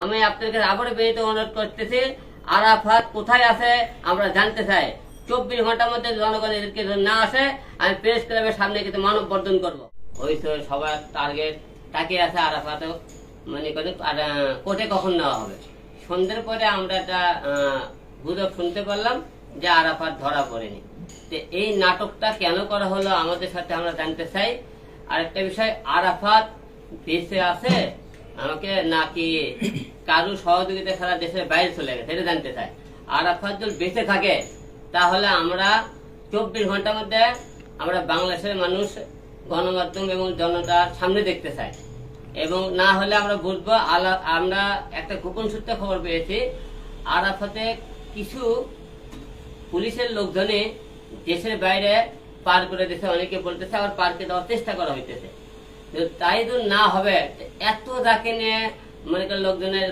আমি আপনাদের আবারও বিনীত অনুরোধ করতেছি, আরাফাত কোথায় আছে আমরা জানতে চাই। 24 ঘন্টার মধ্যে জনগণ এদেরকে যদি না আসে, আমি প্রেস ক্লাবের সামনে কিন্তু মানববন্ধন করবো। ওই তো সবার টার্গেট তাকিয়ে আছে আরাফাত মানে কোর্টে কখন নেওয়া হবে। সন্ধ্যের পরে আমরা একটা গুজব শুনতে পারলাম যে আরাফাত ধরা পড়েনি। এই নাটকটা কেন করা হলো আমাদের সাথে আমরা জানতে চাই। আরেকটা বিষয়, আরাফাত দেশে আছে আমাকে নাকি কারু সহযোগিতা ছাড়া দেশের বাইরে চলে গেছে এটা জানতে চাই। আরাফাত যদি বেঁচে থাকে তাহলে আমরা 24 ঘন্টার মধ্যে আমরা বাংলাদেশের মানুষ গণমাধ্যম এবং জনতার সামনে দেখতে চাই। এবং না হলে আমরা বুঝবো আমরা একটা গোপন সূত্রে খবর পেয়েছি আরাফাতে কিছু পুলিশের লোকজনে দেশের বাইরে পার করে দিয়েছে, অনেকে বলতেছে আবার পার্কে দেওয়ার চেষ্টা করা হইতেছে। তাই তো না হবে এত যাকে নিয়ে মনে করেন লোকজনের